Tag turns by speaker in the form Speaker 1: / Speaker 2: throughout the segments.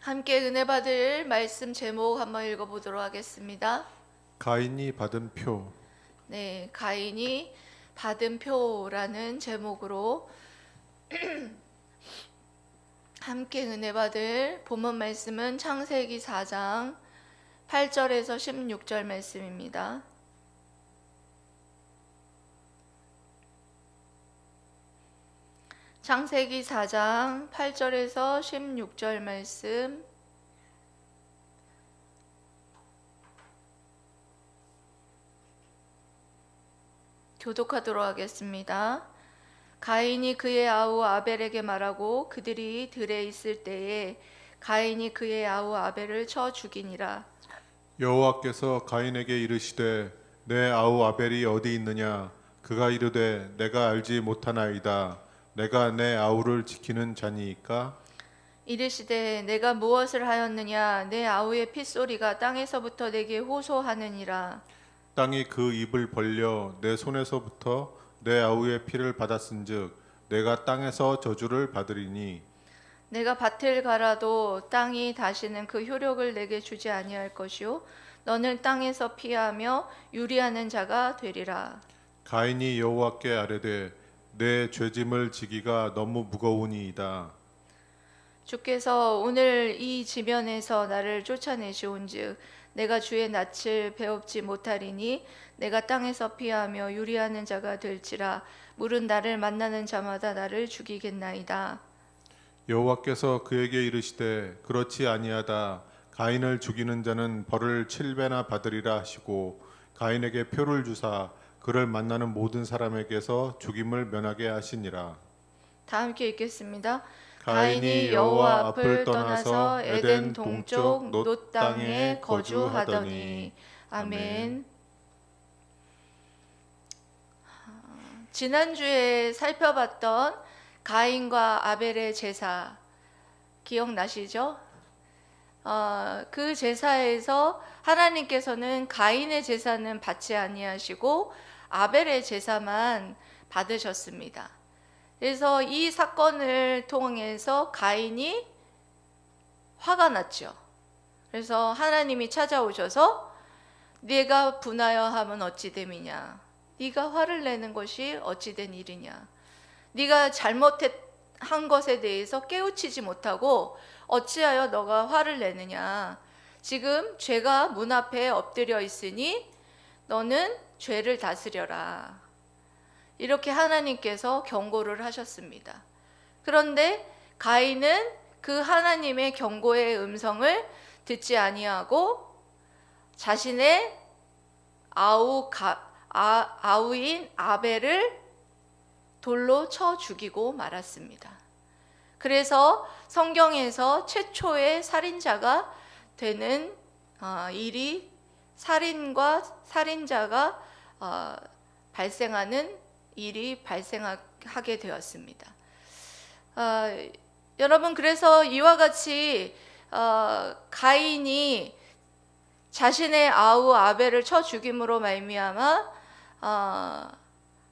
Speaker 1: 함께 은혜 받을 말씀 제목 한번 읽어보도록 하겠습니다.
Speaker 2: 가인이 받은 표.
Speaker 1: 네, 가인이 받은 표라는 제목으로 함께 은혜 받을 본문 말씀은 창세기 4장 8절에서 16절 말씀입니다. 창세기 4장 8절에서 16절 말씀 교독하도록 하겠습니다. 가인이 그의 아우 아벨에게 말하고 그들이 들에 있을 때에 가인이 그의 아우 아벨을 쳐 죽이니라.
Speaker 2: 여호와께서 가인에게 이르시되 내 아우 아벨이 어디 있느냐? 그가 이르되 내가 알지 못하나이다. 내가 내 아우를 지키는 자니이까?
Speaker 1: 이르시되 내가 무엇을 하였느냐? 내 아우의 핏소리가 땅에서부터 내게 호소하느니라.
Speaker 2: 땅이 그 입을 벌려 내 손에서부터 내 아우의 피를 받았은즉 내가 땅에서 저주를 받으리니
Speaker 1: 내가 밭을 갈아도 땅이 다시는 그 효력을 내게 주지 아니할 것이요 너는 땅에서 피하며 유리하는 자가 되리라.
Speaker 2: 가인이 여호와께 아뢰되 내 죄짐을 지기가 너무 무거우니이다.
Speaker 1: 주께서 오늘 이 지면에서 나를 쫓아내시온즉 내가 주의 낯을 배웁지 못하리니 내가 땅에서 피하며 유리하는 자가 될지라. 물은 나를 만나는 자마다 나를 죽이겠나이다.
Speaker 2: 여호와께서 그에게 이르시되 그렇지 아니하다. 가인을 죽이는 자는 벌을 7배나 받으리라 하시고 가인에게 표를 주사 그를 만나는 모든 사람에게서 죽임을 면하게 하시니라.
Speaker 1: 다 함께 읽겠습니다.
Speaker 2: 가인이 여호와 앞을 떠나서 에덴 동쪽 놋 땅에 거주하더니.
Speaker 1: 아멘. 지난주에 살펴봤던 가인과 아벨의 제사 기억나시죠? 그 제사에서 하나님께서는 가인의 제사는 받지 아니하시고 아벨의 제사만 받으셨습니다. 그래서 이 사건을 통해서 가인이 화가 났죠. 그래서 하나님이 찾아오셔서 네가 분하여 하면 어찌 됨이냐? 네가 화를 내는 것이 어찌 된 일이냐? 네가 잘못한 것에 대해서 깨우치지 못하고 어찌하여 너가 화를 내느냐? 지금 죄가 문 앞에 엎드려 있으니 너는 죄를 다스려라. 이렇게 하나님께서 경고를 하셨습니다. 그런데 가인은 그 하나님의 경고의 음성을 듣지 아니하고 자신의 아우인 아벨을 돌로 쳐 죽이고 말았습니다. 그래서 성경에서 최초의 살인자가 되는 일이 살인과 살인자가 발생하는 일이 발생하게 되었습니다. 여러분, 그래서 이와 같이 가인이 자신의 아우 아벨을 쳐 죽임으로 말미암아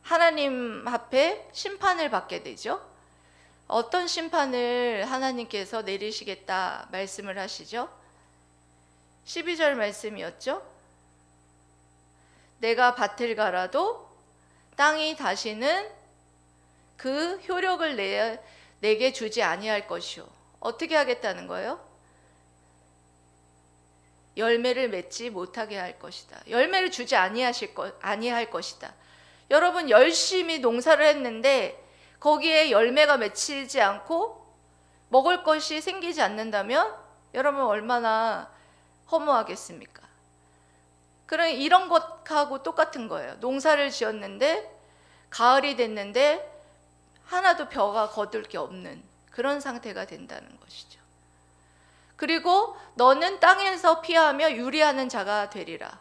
Speaker 1: 하나님 앞에 심판을 받게 되죠. 어떤 심판을 하나님께서 내리시겠다 말씀을 하시죠? 12절 말씀이었죠. 내가 밭을 갈아도 땅이 다시는 그 효력을 내게 주지 아니할 것이요. 어떻게 하겠다는 거예요? 열매를 맺지 못하게 할 것이다. 열매를 주지 아니할 것이다. 여러분, 열심히 농사를 했는데 거기에 열매가 맺히지 않고 먹을 것이 생기지 않는다면 여러분 얼마나 허무하겠습니까? 그럼 이런 것하고 똑같은 거예요. 농사를 지었는데 가을이 됐는데 하나도 벼가 거둘 게 없는 그런 상태가 된다는 것이죠. 그리고 너는 땅에서 피하며 유리하는 자가 되리라.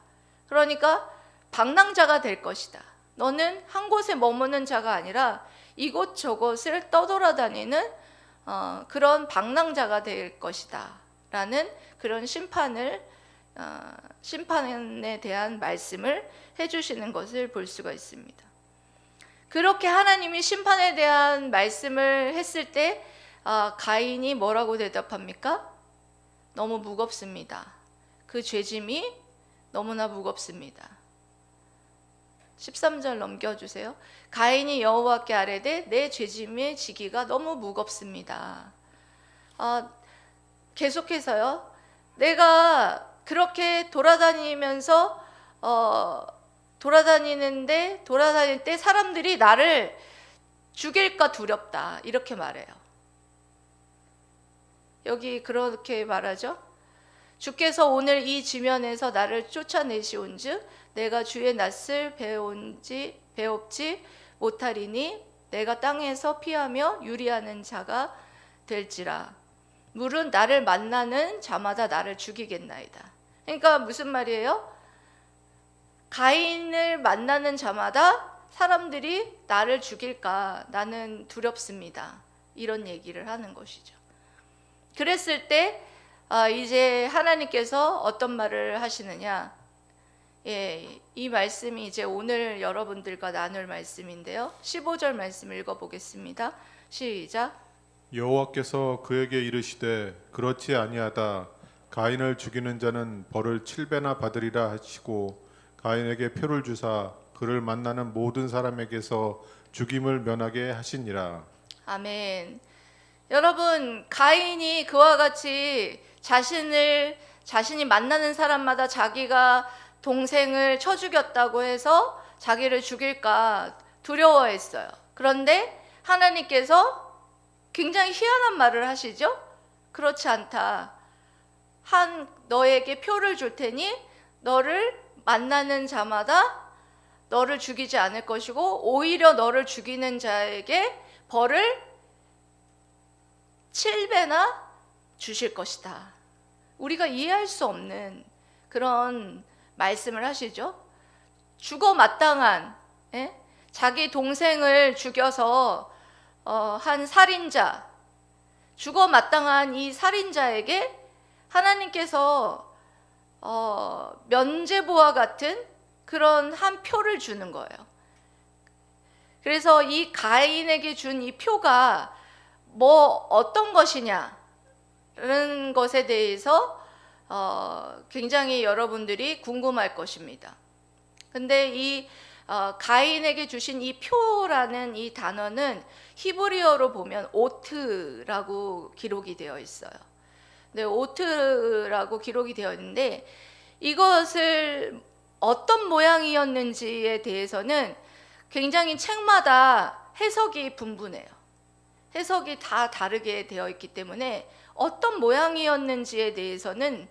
Speaker 1: 그러니까 방랑자가 될 것이다. 너는 한 곳에 머무는 자가 아니라 이곳저곳을 떠돌아다니는 그런 방랑자가 될 것이다 라는 그런 심판에 대한 말씀을 해주시는 것을 볼 수가 있습니다. 그렇게 하나님이 심판에 대한 말씀을 했을 때 가인이 뭐라고 대답합니까? 너무 무겁습니다. 그 죄짐이 너무나 무겁습니다. 13절 넘겨주세요. 가인이 여호와께 아뢰되 내 죄짐의 지기가 너무 무겁습니다. 계속해서요. 내가 그렇게 돌아다닐 때 사람들이 나를 죽일까 두렵다, 이렇게 말해요. 여기 그렇게 말하죠. 주께서 오늘 이 지면에서 나를 쫓아내시온즉 내가 주의 낯을 배웁지 못하리니 내가 땅에서 피하며 유리하는 자가 될지라. 물은 나를 만나는 자마다 나를 죽이겠나이다. 그러니까 무슨 말이에요? 가인을 만나는 자마다 사람들이 나를 죽일까 나는 두렵습니다. 이런 얘기를 하는 것이죠. 그랬을 때 이제 하나님께서 어떤 말을 하시느냐? 이 말씀이 이제 오늘 여러분들과 나눌 말씀인데요. 15절 말씀 읽어보겠습니다. 시작.
Speaker 2: 여호와께서 그에게 이르시되 그렇지 아니하다. 가인을 죽이는 자는 벌을 7배나 받으리라 하시고 가인에게 표를 주사 그를 만나는 모든 사람에게서 죽임을 면하게 하시니라.
Speaker 1: 아멘. 여러분, 가인이 그와 같이 자신이 만나는 사람마다 자기가 동생을 쳐 죽였다고 해서 자기를 죽일까 두려워했어요. 그런데 하나님께서 굉장히 희한한 말을 하시죠. 그렇지 않다. 너에게 표를 줄 테니 너를 만나는 자마다 너를 죽이지 않을 것이고 오히려 너를 죽이는 자에게 벌을 7배나 주실 것이다. 우리가 이해할 수 없는 그런 말씀을 하시죠. 죽어 마땅한 자기 동생을 죽여서 한 살인자, 죽어 마땅한 이 살인자에게 하나님께서 면죄부와 같은 그런 한 표를 주는 거예요. 그래서 이 가인에게 준 이 표가 어떤 것이냐는 것에 대해서 굉장히 여러분들이 궁금할 것입니다. 근데 이 가인에게 주신 이 표라는 이 단어는 히브리어로 보면 오트라고 기록이 되어 있어요. 네, 오트라고 기록이 되어 있는데 이것을 어떤 모양이었는지에 대해서는 굉장히 책마다 해석이 분분해요. 해석이 다 다르게 되어 있기 때문에 어떤 모양이었는지에 대해서는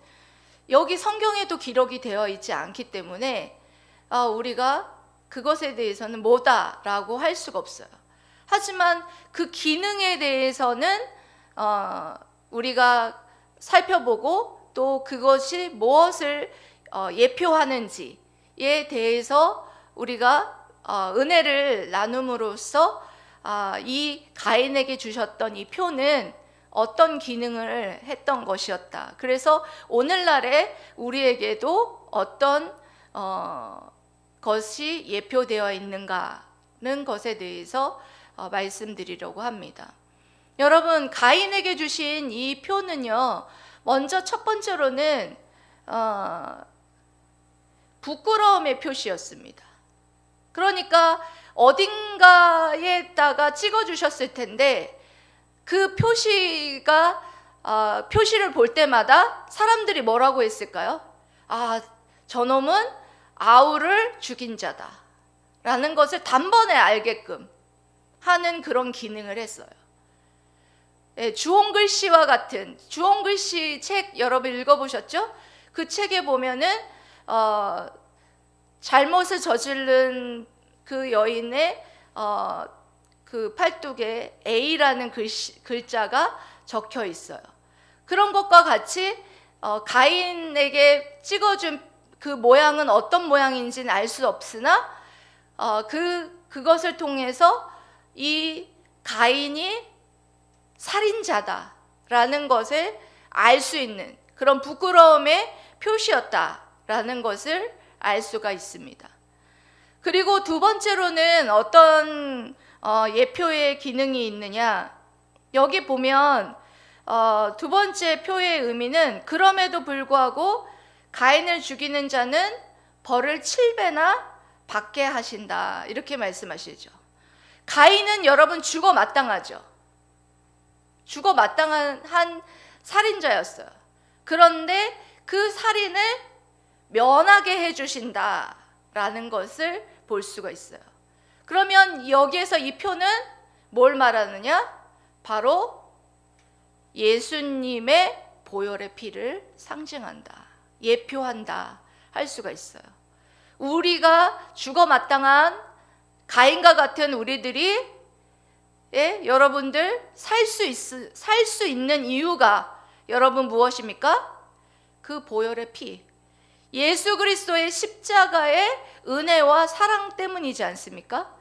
Speaker 1: 여기 성경에도 기록이 되어 있지 않기 때문에 우리가 그것에 대해서는 뭐다라고 할 수가 없어요. 하지만 그 기능에 대해서는 우리가 살펴보고 또 그것이 무엇을 예표하는지에 대해서 우리가 은혜를 나눔으로써 이 가인에게 주셨던 이 표는 어떤 기능을 했던 것이었다. 그래서 오늘날에 우리에게도 어떤 것이 예표되어 있는가는 것에 대해서 말씀드리려고 합니다. 여러분, 가인에게 주신 이 표는요, 먼저 첫 번째로는 부끄러움의 표시였습니다. 그러니까 어딘가에다가 찍어주셨을 텐데 그 표시를 볼 때마다 사람들이 뭐라고 했을까요? 저놈은 아우를 죽인 자다 라는 것을 단번에 알게끔 하는 그런 기능을 했어요. 주홍글씨와 같은 주홍글씨 책 여러분 읽어보셨죠? 그 책에 보면은 잘못을 저지른 그 여인의 그 팔뚝에 A라는 글자가 적혀 있어요. 그런 것과 같이 가인에게 찍어준 그 모양은 어떤 모양인지는 알 수 없으나 그것을 통해서 이 가인이 살인자다라는 것을 알 수 있는 그런 부끄러움의 표시였다라는 것을 알 수가 있습니다. 그리고 두 번째로는 어떤 예표의 기능이 있느냐? 여기 보면 두 번째 표의 의미는 그럼에도 불구하고 가인을 죽이는 자는 벌을 7배나 받게 하신다, 이렇게 말씀하시죠. 가인은 여러분 죽어 마땅하죠. 죽어 마땅한 살인자였어요. 그런데 그 살인을 면하게 해주신다라는 것을 볼 수가 있어요. 그러면 여기에서 이 표는 뭘 말하느냐? 바로 예수님의 보혈의 피를 상징한다, 예표한다 할 수가 있어요. 우리가 죽어 마땅한 가인과 같은 우리들이 여러분들 살 수 있는 이유가 여러분 무엇입니까? 그 보혈의 피, 예수 그리스도의 십자가의 은혜와 사랑 때문이지 않습니까?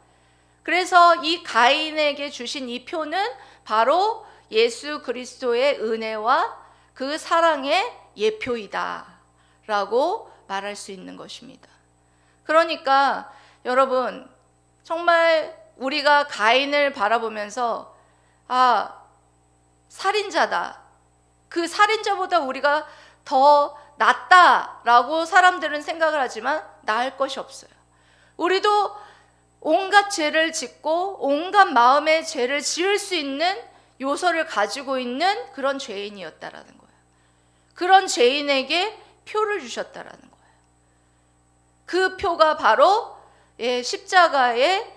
Speaker 1: 그래서 이 가인에게 주신 이 표는 바로 예수 그리스도의 은혜와 그 사랑의 예표이다 라고 말할 수 있는 것입니다. 그러니까 여러분, 정말 우리가 가인을 바라보면서 살인자다, 그 살인자보다 우리가 더 낫다라고 사람들은 생각을 하지만 나을 것이 없어요. 우리도 온갖 죄를 짓고 온갖 마음의 죄를 지을 수 있는 요소를 가지고 있는 그런 죄인이었다라는 거예요. 그런 죄인에게 표를 주셨다라는 거예요. 그 표가 바로 십자가의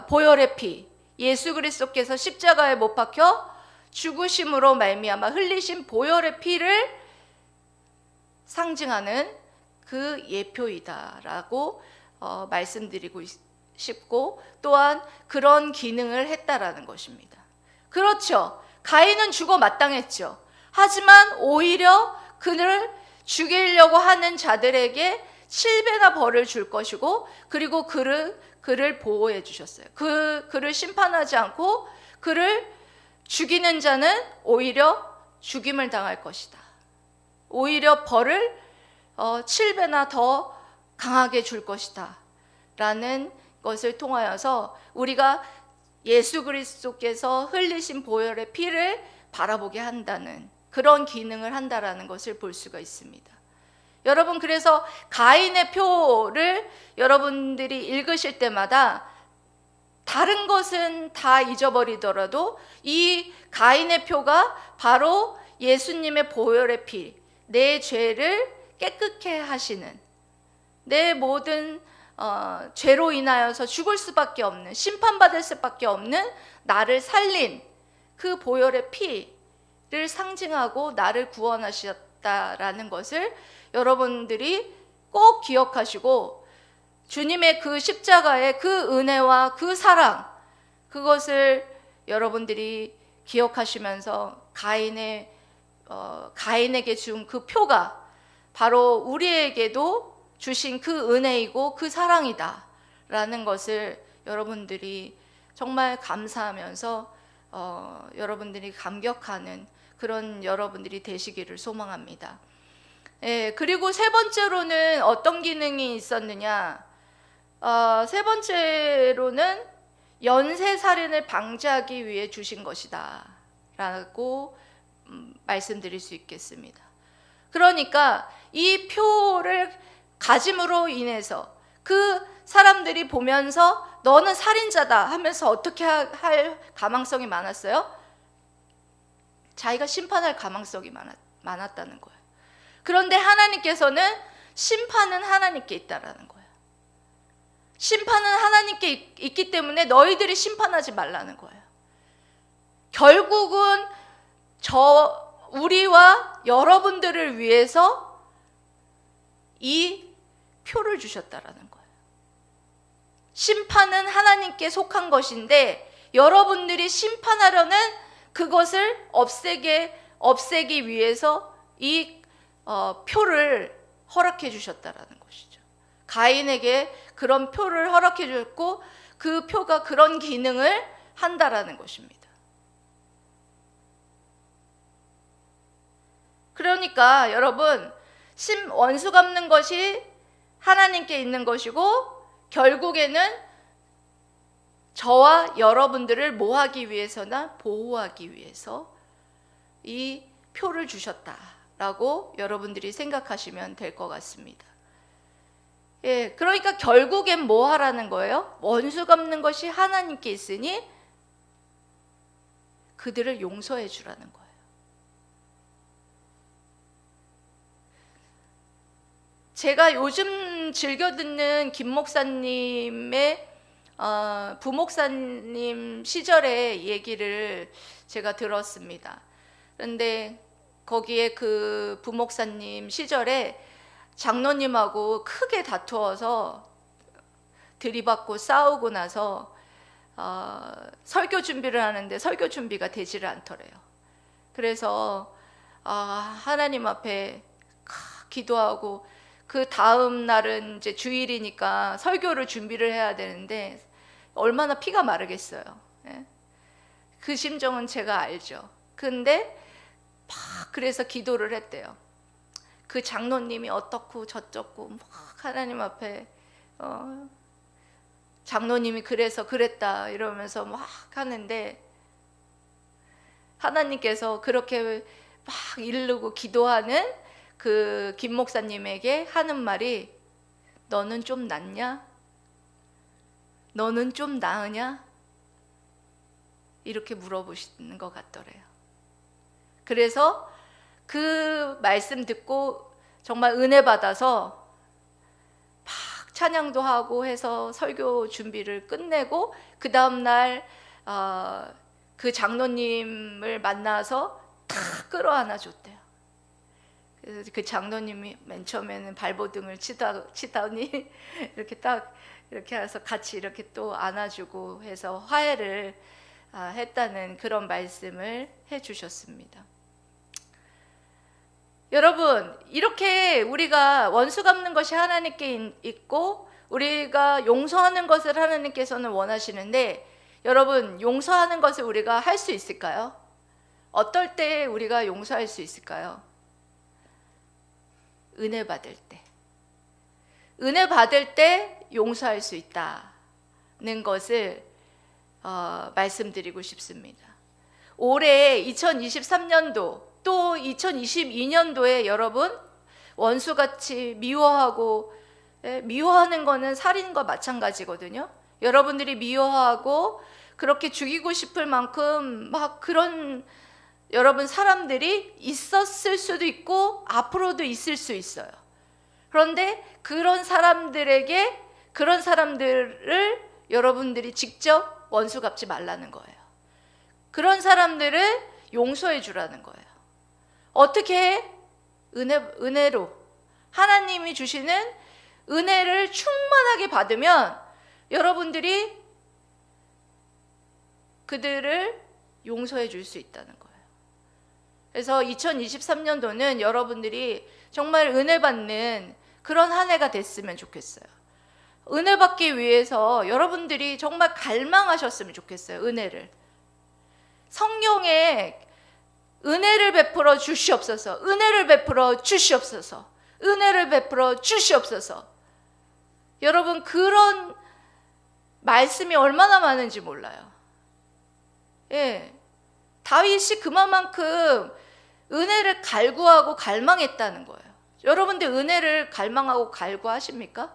Speaker 1: 보혈의 피, 예수 그리스도께서 십자가에 못 박혀 죽으심으로 말미암아 흘리신 보혈의 피를 상징하는 그 예표이다라고 말씀드리고 싶고, 또한 그런 기능을 했다라는 것입니다. 그렇죠. 가인은 죽어 마땅했죠. 하지만 오히려 그를 죽이려고 하는 자들에게 7배나 벌을 줄 것이고, 그리고 그를 보호해 주셨어요. 그를 심판하지 않고 그를 죽이는 자는 오히려 죽임을 당할 것이다. 오히려 벌을 7배나 더 강하게 줄 것이다 라는 것을 통하여서 우리가 예수 그리스도께서 흘리신 보혈의 피를 바라보게 한다는 그런 기능을 한다라는 것을 볼 수가 있습니다. 여러분, 그래서 가인의 표를 여러분들이 읽으실 때마다 다른 것은 다 잊어버리더라도 이 가인의 표가 바로 예수님의 보혈의 피, 내 죄를 깨끗게 하시는, 내 모든 죄로 인하여서 죽을 수밖에 없는, 심판받을 수밖에 없는 나를 살린 그 보혈의 피를 상징하고 나를 구원하셨다라는 것을 여러분들이 꼭 기억하시고, 주님의 그 십자가의 그 은혜와 그 사랑, 그것을 여러분들이 기억하시면서 가인에게 준 그 표가 바로 우리에게도 주신 그 은혜이고 그 사랑이다 라는 것을 여러분들이 정말 감사하면서 여러분들이 감격하는 그런 여러분들이 되시기를 소망합니다. 그리고 세 번째로는 어떤 기능이 있었느냐? 세 번째로는 연쇄살인을 방지하기 위해 주신 것이다 라고 말씀드릴 수 있겠습니다. 그러니까 이 표를 가짐으로 인해서 그 사람들이 보면서 너는 살인자다 하면서 어떻게 할 가망성이 많았어요? 자기가 심판할 가망성이 많았다는 거예요. 그런데 하나님께서는 심판은 하나님께 있다라는 거예요. 심판은 하나님께 있기 때문에 너희들이 심판하지 말라는 거예요. 결국은 우리와 여러분들을 위해서 이 표를 주셨다라는 거예요. 심판은 하나님께 속한 것인데 여러분들이 심판하려는 그것을 없애기 위해서 이 표를 허락해 주셨다라는 것이죠. 가인에게 그런 표를 허락해 주셨고, 그 표가 그런 기능을 한다라는 것입니다. 그러니까 여러분, 원수 갚는 것이 하나님께 있는 것이고, 결국에는 저와 여러분들을 뭐 하기 위해서나 보호하기 위해서 이 표를 주셨다라고 여러분들이 생각하시면 될 것 같습니다. 예, 그러니까 결국엔 뭐 하라는 거예요? 원수 갚는 것이 하나님께 있으니 그들을 용서해 주라는 거예요. 제가 요즘 즐겨 듣는 김 목사님의 부목사님 시절의 얘기를 제가 들었습니다. 그런데 거기에 그 부목사님 시절에 장로님하고 크게 다투어서 들이받고 싸우고 나서 설교 준비를 하는데 설교 준비가 되지를 않더래요. 그래서 하나님 앞에 기도하고 그 다음 날은 이제 주일이니까 설교를 준비를 해야 되는데 얼마나 피가 마르겠어요. 예? 그 심정은 제가 알죠. 근데 막 그래서 기도를 했대요. 그 장로님이 어떻고 저쩌고 막 하나님 앞에 장로님이 그래서 그랬다 이러면서 막 하는데 하나님께서 그렇게 막 이르고 기도하는 그 김 목사님에게 하는 말이 너는 좀 낫냐? 너는 좀 나으냐? 이렇게 물어보시는 것 같더래요. 그래서 그 말씀 듣고 정말 은혜 받아서 막 찬양도 하고 해서 설교 준비를 끝내고 그 다음날 그 장로님을 만나서 다 끌어안아 줬대요. 그래서 그 장로님이 맨 처음에는 발버둥을 치더니 이렇게 딱 이렇게 해서 같이 이렇게 또 안아주고 해서 화해를 했다는 그런 말씀을 해주셨습니다. 여러분, 이렇게 우리가 원수 갚는 것이 하나님께 있고 우리가 용서하는 것을 하나님께서는 원하시는데 여러분, 용서하는 것을 우리가 할 수 있을까요? 어떨 때 우리가 용서할 수 있을까요? 은혜 받을 때. 은혜 받을 때 용서할 수 있다는 것을 말씀드리고 싶습니다. 올해 2023년도 또 2022년도에 여러분 원수같이 미워하고 미워하는 거는 살인과 마찬가지거든요. 여러분들이 미워하고 그렇게 죽이고 싶을 만큼 막 그런 여러분 사람들이 있었을 수도 있고 앞으로도 있을 수 있어요. 그런데 그런 사람들에게 그런 사람들을 여러분들이 직접 원수 갚지 말라는 거예요. 그런 사람들을 용서해 주라는 거예요. 어떻게? 은혜로 하나님이 주시는 은혜를 충만하게 받으면 여러분들이 그들을 용서해 줄 수 있다는 거예요. 그래서 2023년도는 여러분들이 정말 은혜 받는 그런 한 해가 됐으면 좋겠어요. 은혜 받기 위해서 여러분들이 정말 갈망하셨으면 좋겠어요. 은혜를. 성령에 은혜를 베풀어 주시옵소서. 은혜를 베풀어 주시옵소서. 은혜를 베풀어 주시옵소서. 여러분 그런 말씀이 얼마나 많은지 몰라요. 예, 다윗이 그만큼 은혜를 갈구하고 갈망했다는 거예요. 여러분들 은혜를 갈망하고 갈구하십니까?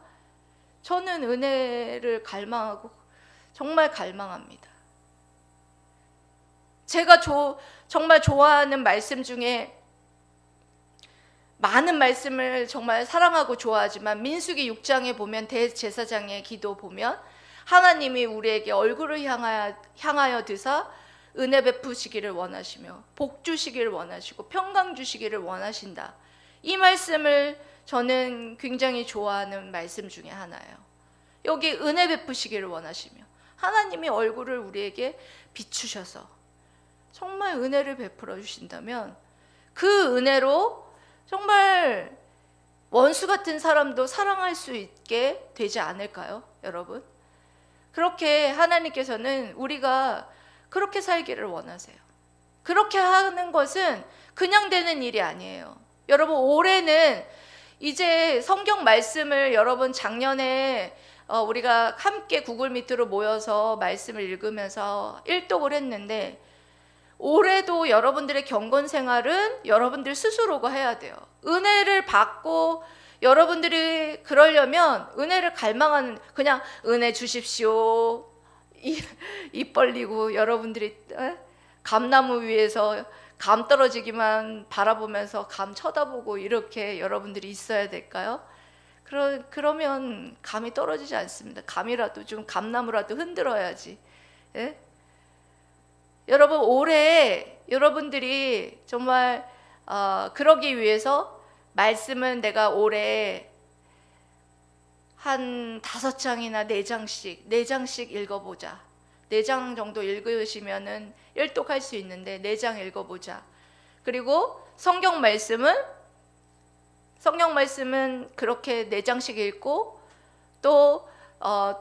Speaker 1: 저는 은혜를 갈망하고 정말 갈망합니다. 제가 정말 좋아하는 말씀 중에 많은 말씀을 정말 사랑하고 좋아하지만 민수기 6장에 보면 대제사장의 기도 보면 하나님이 우리에게 얼굴을 향하여 드사 은혜 베푸시기를 원하시며 복 주시기를 원하시고 평강 주시기를 원하신다. 이 말씀을 저는 굉장히 좋아하는 말씀 중에 하나예요. 여기 은혜 베푸시기를 원하시며 하나님이 얼굴을 우리에게 비추셔서 정말 은혜를 베풀어 주신다면 그 은혜로 정말 원수 같은 사람도 사랑할 수 있게 되지 않을까요, 여러분? 그렇게 하나님께서는 우리가 그렇게 살기를 원하세요. 그렇게 하는 것은 그냥 되는 일이 아니에요. 여러분 올해는 이제 성경 말씀을 여러분 작년에 우리가 함께 구글 미트로 모여서 말씀을 읽으면서 일독을 했는데 올해도 여러분들의 경건 생활은 여러분들 스스로가 해야 돼요. 은혜를 받고 여러분들이 그러려면 은혜를 갈망하는, 그냥 은혜 주십시오 입 벌리고 여러분들이 감나무 위에서 감 떨어지기만 바라보면서 감 쳐다보고 이렇게 여러분들이 있어야 될까요? 그러면 감이 떨어지지 않습니다. 감이라도 좀, 감나무라도 흔들어야지. 예? 여러분, 올해 여러분들이 정말 그러기 위해서 말씀은 내가 올해 한 5장이나 4장씩 읽어보자. 4장 정도 읽으시면은 일독할 수 있는데 4장 읽어보자. 그리고 성경 말씀은 그렇게 4장씩 읽고 또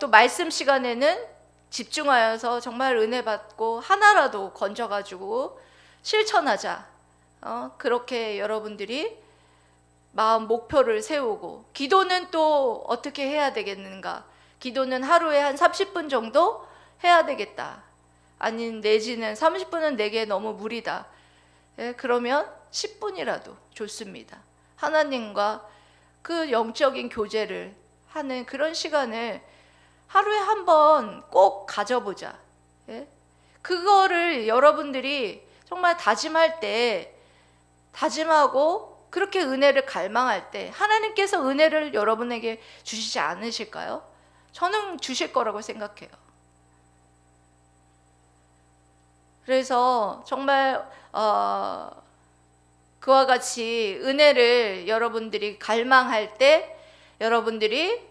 Speaker 1: 말씀 시간에는 집중하여서 정말 은혜 받고 하나라도 건져가지고 실천하자. 그렇게 여러분들이 마음 목표를 세우고, 기도는 또 어떻게 해야 되겠는가? 기도는 하루에 한 30분 정도 해야 되겠다. 아니, 내지는 30분은 내게 너무 무리다. 예, 그러면 10분이라도 좋습니다. 하나님과 그 영적인 교제를 하는 그런 시간을 하루에 한 번 꼭 가져보자. 예? 그거를 여러분들이 정말 다짐할 때, 다짐하고 그렇게 은혜를 갈망할 때 하나님께서 은혜를 여러분에게 주시지 않으실까요? 저는 주실 거라고 생각해요. 그래서 정말 그와 같이 은혜를 여러분들이 갈망할 때 여러분들이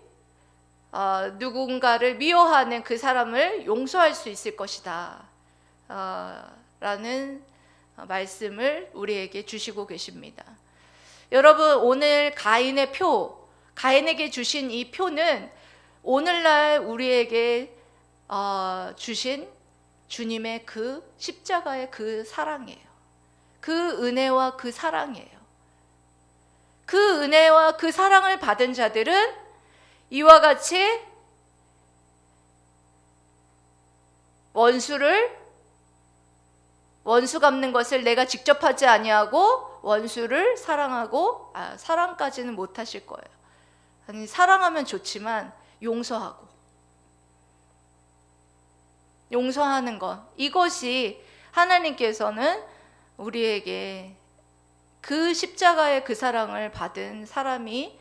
Speaker 1: 누군가를 미워하는 그 사람을 용서할 수 있을 것이다 라는 말씀을 우리에게 주시고 계십니다. 여러분, 오늘 가인에게 주신 이 표는 오늘날 우리에게 주신 주님의 그 십자가의 그 사랑이에요. 그 은혜와 그 사랑이에요. 그 은혜와 그 사랑을 받은 자들은 이와 같이 원수 갚는 것을 내가 직접 하지 아니하고 원수를 사랑하고, 사랑까지는 못 하실 거예요. 아니, 사랑하면 좋지만 용서하는 것, 이것이 하나님께서는 우리에게 그 십자가의 그 사랑을 받은 사람이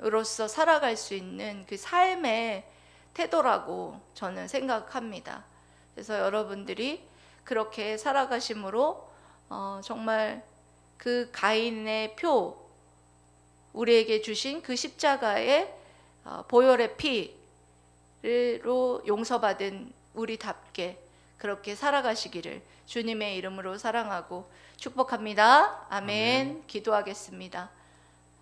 Speaker 1: 으로서 살아갈 수 있는 그 삶의 태도라고 저는 생각합니다. 그래서 여러분들이 그렇게 살아가심으로 정말 그 가인의 표, 우리에게 주신 그 십자가의 보혈의 피로 용서받은 우리답게 그렇게 살아가시기를 주님의 이름으로 사랑하고 축복합니다. 아멘. 기도하겠습니다.